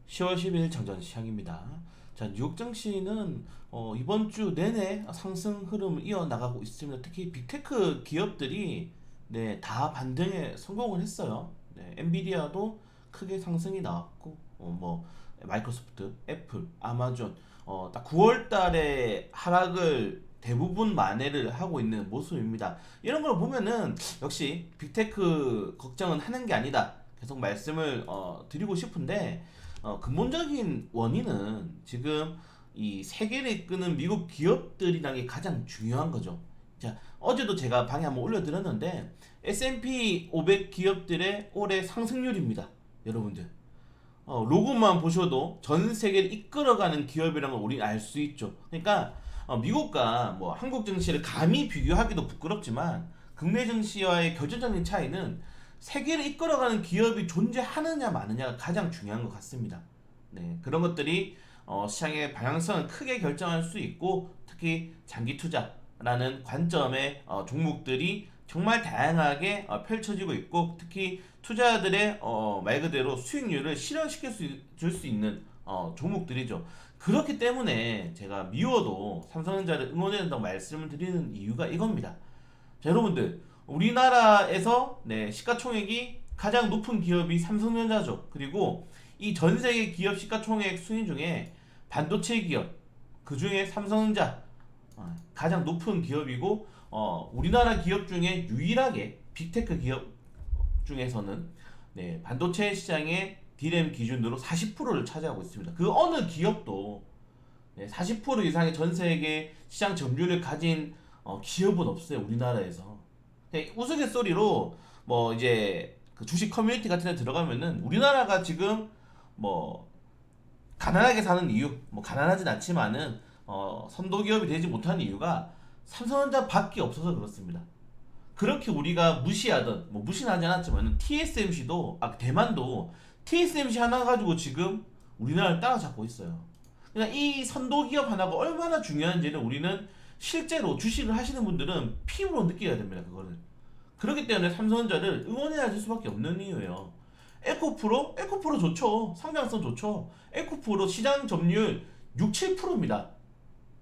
10월 10일 정전 시향입니다. 자, 뉴욕 증시는 이번 주 내내 상승 흐름을 이어나가고 있습니다. 특히 빅테크 기업들이 다 반등에 성공을 했어요. 엔비디아도 크게 상승이 나왔고, 마이크로소프트, 애플, 아마존, 딱 9월 달에 하락을 대부분 만회를 하고 있는 모습입니다. 이런 걸 보면은 역시 빅테크 걱정은 하는 게 아니다. 계속 말씀을 드리고 싶은데, 근본적인 원인은 지금 이 세계를 이끄는 미국 기업들이라는 게 가장 중요한 거죠. 자, 어제도 제가 방에 한번 올려드렸는데 S&P 500 기업들의 올해 상승률입니다. 여러분들 로고만 보셔도 전 세계를 이끌어가는 기업이라는 걸 우리 알 수 있죠. 그러니까 미국과 뭐 한국 증시를 감히 비교하기도 부끄럽지만 국내 증시와의 결정적인 차이는 세계를 이끌어가는 기업이 존재하느냐 마느냐가 가장 중요한 것 같습니다. 그런 것들이 시장의 방향성을 크게 결정할 수 있고, 특히 장기 투자라는 관점의 종목들이 정말 다양하게 펼쳐지고 있고, 특히 투자자들의 말 그대로 수익률을 실현시킬 줄 수 있는 종목들이죠. 그렇기 때문에 제가 미워도 삼성전자를 응원해야 된다고 말씀을 드리는 이유가 이겁니다. 자, 여러분들 우리나라에서 시가총액이 가장 높은 기업이 삼성전자죠. 그리고 이 전 세계 기업 시가총액 순위 중에 반도체 기업, 그 중에 삼성전자 가장 높은 기업이고, 우리나라 기업 중에 유일하게 빅테크 기업 중에서는 반도체 시장의 D램 기준으로 40%를 차지하고 있습니다. 그 어느 기업도 40% 이상의 전 세계 시장 점유율을 가진 기업은 없어요, 우리나라에서. 우스갯소리로 뭐 이제 그 주식 커뮤니티 같은 데 들어가면은 우리나라가 지금 뭐 가난하게 사는 이유, 뭐 가난하진 않지만은 선도 기업이 되지 못하는 이유가 삼성전자 밖에 없어서 그렇습니다. 그렇게 우리가 무시하던, 뭐 무시는 하지 않았지만 TSMC도 대만도 TSMC 하나 가지고 지금 우리나라를 따라잡고 있어요. 그러니까 이 선도 기업 하나가 얼마나 중요한지는 우리는 실제로 주식을 하시는 분들은 피부로 느껴야 됩니다. 그거를. 그렇기 때문에 삼성전자를 응원해야 될 수밖에 없는 이유예요. 에코프로? 에코프로 좋죠. 상장성 좋죠. 에코프로 시장 점유율 6, 7%입니다.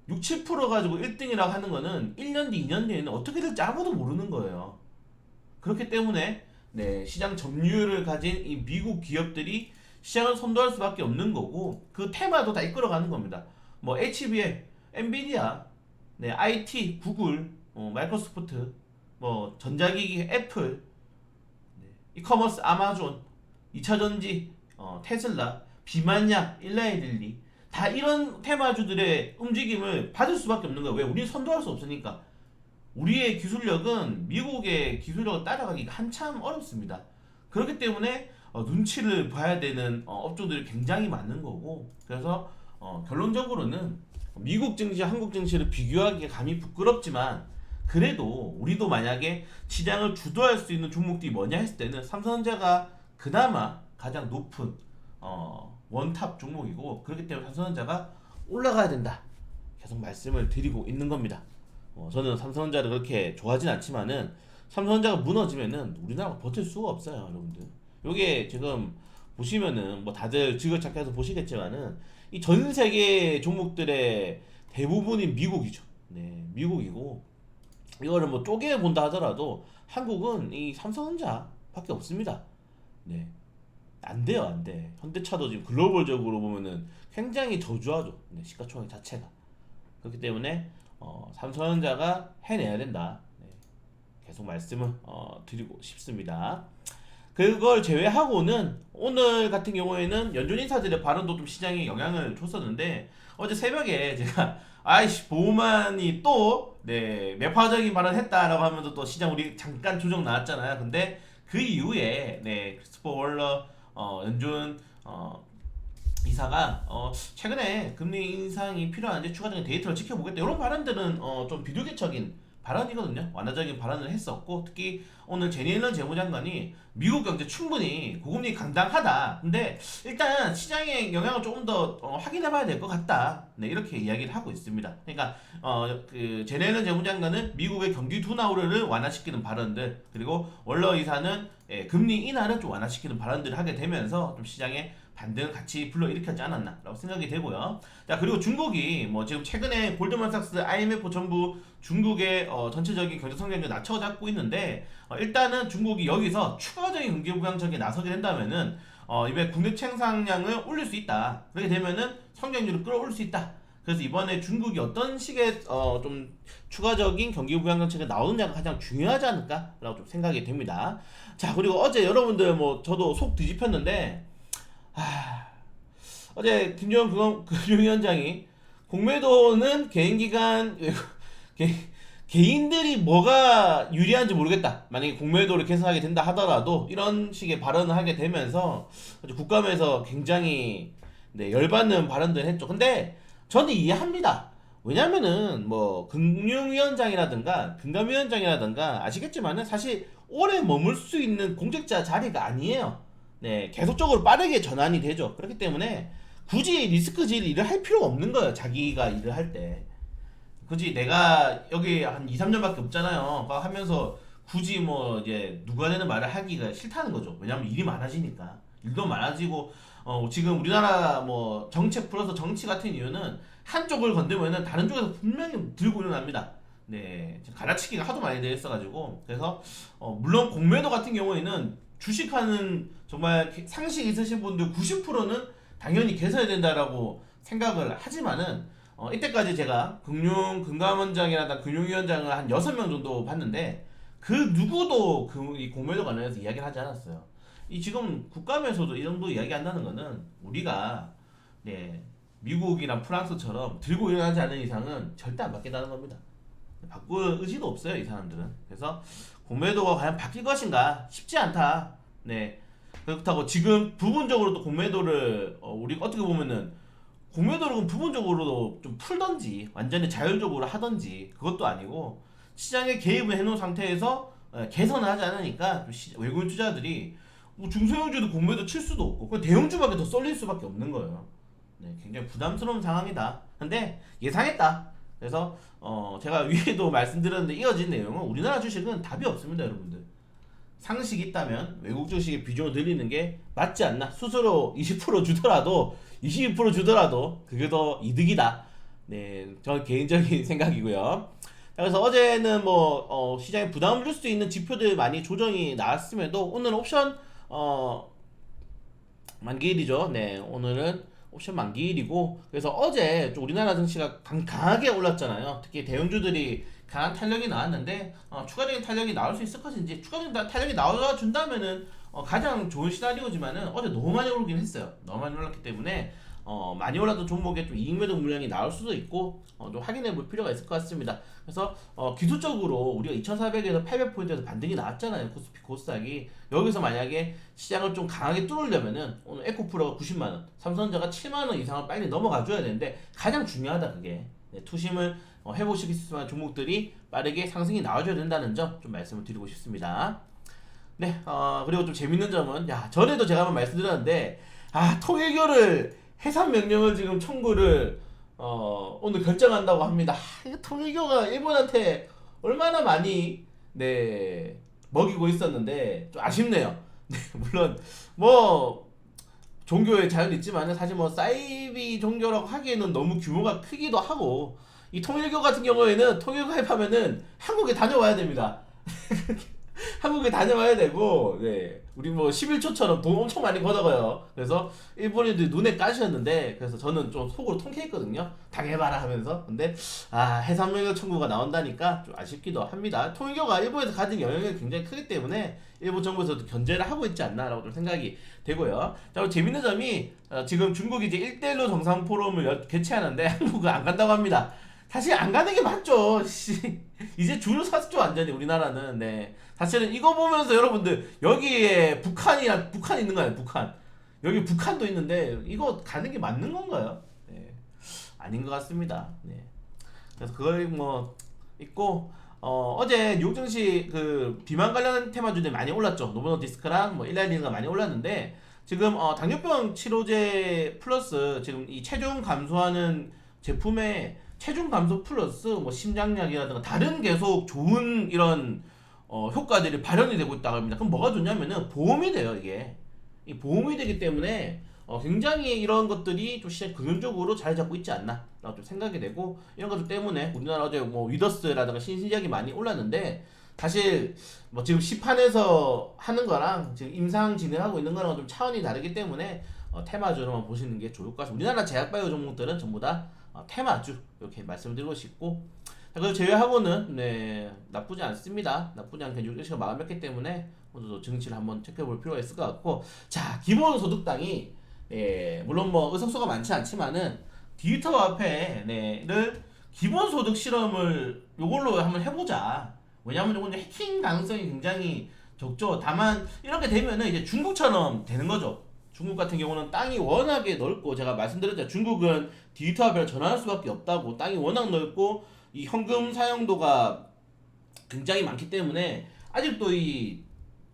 6, 7% 가지고 1등이라고 하는 거는 1년 뒤, 2년 뒤에는 어떻게 될지 아무도 모르는 거예요. 그렇기 때문에 시장 점유율을 가진 이 미국 기업들이 시장을 선도할 수밖에 없는 거고, 그 테마도 다 이끌어가는 겁니다. 뭐 HBM, 엔비디아, IT, 구글, 마이크로소프트, 뭐 전자기기 애플, 이커머스 아마존, 2차전지 테슬라, 비만약, 일라이릴리, 다 이런 테마주들의 움직임을 받을 수밖에 없는 거예요. 왜? 우리는 선도할 수 없으니까. 우리의 기술력은 미국의 기술력을 따라가기가 한참 어렵습니다. 그렇기 때문에 눈치를 봐야 되는 업종들이 굉장히 많은 거고, 그래서 결론적으로는 미국 증시, 한국 증시를 비교하기가 감히 부끄럽지만, 그래도 우리도 만약에 시장을 주도할 수 있는 종목들이 뭐냐 했을 때는 삼성전자가 그나마 가장 높은 원탑 종목이고, 그렇기 때문에 삼성전자가 올라가야 된다, 계속 말씀을 드리고 있는 겁니다. 저는 삼성전자를 그렇게 좋아하진 않지만은 삼성전자가 무너지면은 우리나라가 버틸 수가 없어요, 여러분들. 요게 지금 보시면은 뭐 다들 지그착해서 보시겠지만은 이 전 세계 종목들의 대부분이 미국이죠. 미국이고, 이거를 뭐 쪼개 본다 하더라도 한국은 이 삼성전자밖에 없습니다. 안 돼요, 안 돼. 현대차도 지금 글로벌적으로 보면은 굉장히 저조하죠. 시가총액 자체가. 그렇기 때문에 삼성전자가 해내야 된다. 계속 말씀을 드리고 싶습니다. 그걸 제외하고는 오늘 같은 경우에는 연준 인사들의 발언도 좀 시장에 영향을 줬었는데, 어제 새벽에 제가 아이씨 보우만이 또 매파적인 발언 했다라고 하면서 또 시장 우리 잠깐 조정 나왔잖아요. 근데 그 이후에 크리스토퍼 월러 연준 이사가 최근에 금리 인상이 필요한지 추가적인 데이터를 지켜보겠다, 이런 발언들은 좀 비둘기적인 발언이거든요. 완화적인 발언을 했었고, 특히 오늘 제니앨런 재무장관이 미국 경제 충분히 고금리 감당하다, 근데 일단 시장의 영향을 조금 더 확인해봐야 될 것 같다, 이렇게 이야기를 하고 있습니다. 그러니까 그 제니앨런 재무장관은 미국의 경기 둔화우려를 완화시키는 발언들, 그리고 월러 이사는 금리 인하를 좀 완화시키는 발언들을 하게 되면서 좀 시장에 반등 같이 불러일으켰지 않았나라고 생각이 되고요. 자, 그리고 중국이 뭐 지금 최근에 골드만삭스, IMF 전부 중국의 전체적인 경제 성장률 낮춰잡고 있는데, 일단은 중국이 여기서 추가적인 경기 부양책에 나서게 된다면은 이번에 국내 생산량을 올릴 수 있다. 그렇게 되면은 성장률을 끌어올릴 수 있다. 그래서 이번에 중국이 어떤 식의 좀 추가적인 경기 부양 정책이 나오느냐가 가장 중요하지 않을까라고 좀 생각이 됩니다. 자, 그리고 어제 여러분들 뭐 저도 속 뒤집혔는데, 어제 김종현 금융위원장이 공매도는 개인기관 개인들이 뭐가 유리한지 모르겠다. 만약에 공매도를 개선하게 된다 하더라도 이런 식의 발언을 하게 되면서 국감에서 굉장히 열받는 발언들을 했죠. 근데 저는 이해합니다. 왜냐면은 뭐 금융위원장이라든가 금감위원장이라든가 아시겠지만은 사실 오래 머물 수 있는 공직자 자리가 아니에요. 네, 계속적으로 빠르게 전환이 되죠. 그렇기 때문에 굳이 리스크질 일을 할 필요가 없는 거예요. 자기가 일을 할 때. 굳이 내가 여기 한 2, 3년밖에 없잖아요. 하면서 굳이 뭐 이제 누가 되는 말을 하기가 싫다는 거죠. 왜냐면 일이 많아지니까. 일도 많아지고 지금 우리나라 뭐 정책 플러스 정치 같은 이유는 한쪽을 건드면은 다른 쪽에서 분명히 들고 일어납니다. 네, 지금 갈아치기가 하도 많이 되어 있어가지고. 그래서 물론 공매도 같은 경우에는 주식하는 정말 상식 있으신 분들 90%는 당연히 개선해야 된다라고 생각을 하지만은 이때까지 제가 금감원장이나 금융위원장을 한 6명 정도 봤는데 그 누구도 이 공매도 관련해서 이야기를 하지 않았어요. 이 지금 국감에서도 이 정도 이야기 한다는 거는 우리가 미국이나 프랑스처럼 들고 일어나지 않는 이상은 절대 안 바뀐다는 겁니다. 바꿀 의지도 없어요, 이 사람들은. 그래서 공매도가 과연 바뀔 것인가 쉽지 않다. 네. 그렇다고 지금 부분적으로도 공매도를 우리가 어떻게 보면은 공매도를 부분적으로도 좀 풀던지 완전히 자율적으로 하던지 그것도 아니고 시장에 개입을 해놓은 상태에서 개선을 하지 않으니까 외국인 투자들이 뭐 중소형주도 공매도 칠 수도 없고 대형주밖에 더 쏠릴 수밖에 없는 거예요. 네, 굉장히 부담스러운 상황이다. 근데 예상했다. 그래서 제가 위에도 말씀드렸는데 이어진 내용은 우리나라 주식은 답이 없습니다, 여러분들. 상식이 있다면 외국 주식의 비중을 늘리는 게 맞지 않나. 스스로 20% 주더라도 22% 주더라도 그게 더 이득이다. 네, 저 개인적인 생각이고요. 그래서 어제는 뭐 시장에 부담을 줄 수 있는 지표들 많이 조정이 나왔음에도 오늘은 옵션 만기일이죠. 네, 오늘은 옵션 만기일이고, 그래서 어제 좀 우리나라 증시가 강하게 올랐잖아요. 특히 대형주들이 강한 탄력이 나왔는데 추가적인 탄력이 나올 수 있을 것인지, 추가적인 탄력이 나와준다면은 가장 좋은 시나리오지만은 어제 너무 많이 오르긴 했어요. 너무 많이 올랐기 때문에 많이 올라도 종목에 좀 이익매도 물량이 나올 수도 있고 좀 확인해 볼 필요가 있을 것 같습니다. 그래서 기술적으로 우리가 2400에서 800포인트에서 반등이 나왔잖아요. 코스피 코스닥이. 여기서 만약에 시장을 좀 강하게 뚫으려면은 오늘 에코프로가 90만원, 삼성전자가 7만원 이상을 빨리 넘어가 줘야 되는데 가장 중요하다 그게. 네, 투심을 해보실 수 있을 만한 종목들이 빠르게 상승이 나와줘야 된다는 점 좀 말씀을 드리고 싶습니다. 네, 그리고 좀 재밌는 점은, 전에도 제가 한번 말씀드렸는데, 통일교를 해산 명령을 지금 청구를 오늘 결정한다고 합니다. 통일교가 일본한테 얼마나 많이 먹이고 있었는데 좀 아쉽네요. 네, 물론 뭐 종교의 자유는 있지만 사실 뭐 사이비 종교라고 하기에는 너무 규모가 크기도 하고, 이 통일교 같은 경우에는 통일교 가입하면은 한국에 다녀와야 됩니다. 한국에 다녀와야 되고, 네, 우리 뭐 11초처럼 돈 엄청 많이 걷어가요. 그래서 일본인들이 눈에 까셨는데, 그래서 저는 좀 속으로 통쾌했거든요. 당해봐라 하면서. 근데 해산명령 청구가 나온다니까 좀 아쉽기도 합니다. 통일교가 일본에서 가진 영향력이 굉장히 크기 때문에 일본 정부에서도 견제를 하고 있지 않나라고 좀 생각이 되고요. 자, 그리고 재밌는 점이 지금 중국이 이제 1대1로 정상 포럼을 개최하는데 한국은 안 간다고 합니다. 사실 안 가는 게 맞죠. 이제 줄을 섰죠, 완전히 우리나라는. 네. 사실은 이거 보면서 여러분들 여기에 북한이 있는 거예요. 북한. 여기 북한도 있는데 이거 가는 게 맞는 건가요? 네. 아닌 것 같습니다. 네. 그래서 그걸 뭐 있고, 어제 뉴욕 증시 그 비만 관련 테마주들이 많이 올랐죠. 노보노디스크랑 뭐 일라이딩가 많이 올랐는데, 지금 당뇨병 치료제 플러스 지금 이 체중 감소하는 제품에 체중 감소 플러스 뭐 심장약이라든가 다른 계속 좋은 이런 효과들이 발현이 되고 있다고 합니다. 그럼 뭐가 좋냐면은 보험이 돼요, 이게. 이 보험이 되기 때문에 굉장히 이런 것들이 좀 시장 긍정적으로 자리 잡고 있지 않나 라고 좀 생각이 되고, 이런 것들 때문에 우리나라 어제 뭐 위더스라든가 신시작이 많이 올랐는데, 사실 뭐 지금 시판에서 하는 거랑 지금 임상 진행하고 있는 거랑 좀 차원이 다르기 때문에 테마주로만 보시는 게 좋을 것 같습니다. 우리나라 제약바이오 종목들은 전부 다 테마주 이렇게 말씀드리고 싶고, 자, 그걸 제외하고는 네 나쁘지 않습니다. 나쁘지 않게 6시가 마감했기 때문에 오늘도 증시를 한번 체크해볼 필요가 있을 것 같고, 자, 기본소득당이 물론 뭐 의석수가 많지 않지만은 디지털 화폐를 기본소득 실험을 요걸로 한번 해보자. 왜냐하면 이건 해킹 가능성이 굉장히 적죠. 다만 이렇게 되면은 이제 중국처럼 되는 거죠. 중국 같은 경우는 땅이 워낙에 넓고, 제가 말씀드렸죠. 중국은 디지털 화폐를 전환할 수밖에 없다고. 땅이 워낙 넓고 이 현금 사용도가 굉장히 많기 때문에 아직도 이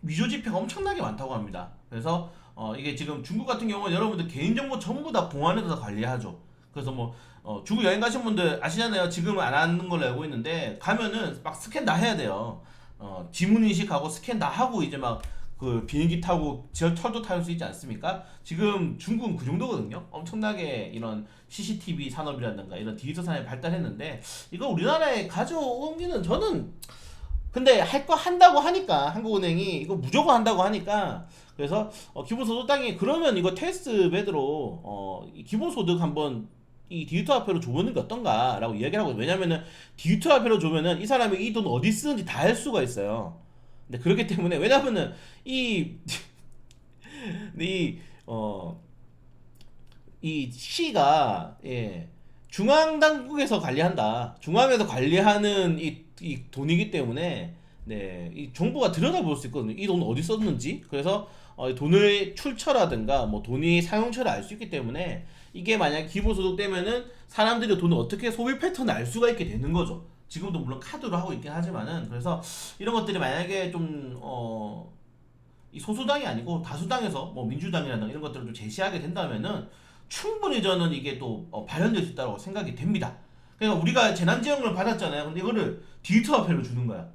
위조 지폐가 엄청나게 많다고 합니다. 그래서 이게 지금 중국 같은 경우는 여러분들 개인정보 전부 다 공안에서 관리하죠. 그래서 뭐 중국 여행 가신 분들 아시잖아요. 지금은 안 하는 걸로 알고 있는데, 가면은 막 스캔 다 해야 돼요. 지문 인식하고 스캔 다 하고 이제 막 그 비행기 타고 철도 탈 수 있지 않습니까? 지금 중국은 그 정도거든요. 엄청나게 이런 CCTV 산업이라든가 이런 디지털 산업이 발달했는데, 이거 우리나라에 가져오기는 저는, 근데 할 거 한다고 하니까 한국은행이 이거 무조건 한다고 하니까, 그래서 기본소득 땅이 그러면 이거 테스트 베드로 이 기본소득 한번 이 디지털 화폐로 줘보는 게 어떤가라고 이야기를 하고, 왜냐면은 디지털 화폐로 줘면은 이 사람이 이 돈 어디 쓰는지 다 알 수가 있어요. 근데 그렇기 때문에, 왜냐면은 이 이 이 시가 중앙 당국에서 관리한다. 중앙에서 관리하는 이 돈이기 때문에 이 정부가 들여다볼 수 있거든요. 이 돈 어디 썼는지. 그래서 돈의 출처라든가 뭐 돈이 사용처를 알 수 있기 때문에, 이게 만약 기본소득 되면은 사람들이 돈을 어떻게 소비 패턴을 알 수가 있게 되는 거죠. 지금도 물론 카드로 하고 있긴 하지만은. 그래서 이런 것들이 만약에 좀 이 소수당이 아니고 다수당에서 뭐 민주당이라든가 이런 것들을 좀 제시하게 된다면은 충분히 저는 이게 또 발현될 수 있다고 생각이 됩니다. 그러니까 우리가 재난지원금을 받았잖아요. 근데 이거를 디지털 화폐로 주는 거야.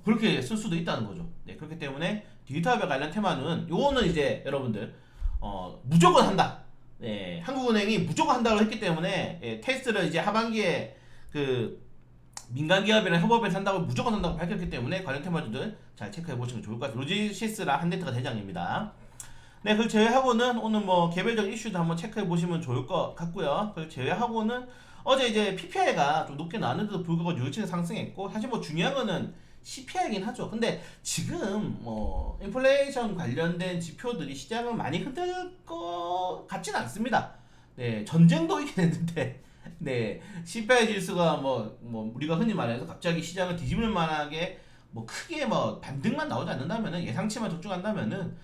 그렇게 쓸 수도 있다는 거죠. 네, 그렇기 때문에 디지털 화폐 관련 테마는 요거는 이제 여러분들 무조건 한다. 네, 한국은행이 무조건 한다고 했기 때문에 테스트를 이제 하반기에 그 민간 기업이랑 협업해서 한다고, 무조건 한다고 밝혔기 때문에 관련 테마주들 잘 체크해 보시면 좋을 것 같아요. 로지시스랑 한네트가 대장입니다. 네, 그걸 제외하고는 오늘 뭐 개별적 이슈도 한번 체크해 보시면 좋을 것 같고요. 그걸 제외하고는 어제 이제 PPI가 좀 높게 나왔는데도 불구하고 유치는 상승했고, 사실 뭐 중요한 거는 CPI이긴 하죠. 근데 지금 뭐 인플레이션 관련된 지표들이 시장을 많이 흔들 것 같지는 않습니다. 네, 전쟁도 있긴 했는데 네, CPI 지수가 뭐 우리가 흔히 말해서 갑자기 시장을 뒤집을 만하게 뭐 크게 뭐 반등만 나오지 않는다면은, 예상치만 적중한다면은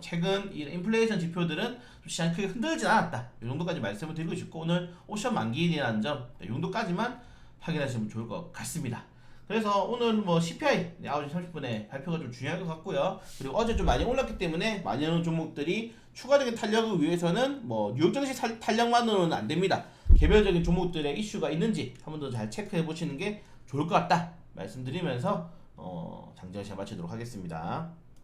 최근 이 인플레이션 지표들은 시장이 크게 흔들지 않았다. 이 정도까지 말씀을 드리고 싶고, 오늘 옵션 만기일이라는 점 이 정도까지만 확인하시면 좋을 것 같습니다. 그래서 오늘 뭐 CPI 9시 30분에 발표가 좀 중요할 것 같고요. 그리고 어제 좀 많이 올랐기 때문에 많이 오는 종목들이 추가적인 탄력을 위해서는 뭐 뉴욕 증시 탄력만으로는 안 됩니다. 개별적인 종목들의 이슈가 있는지 한 번 더 잘 체크해 보시는 게 좋을 것 같다 말씀드리면서 장전 시간 마치도록 하겠습니다.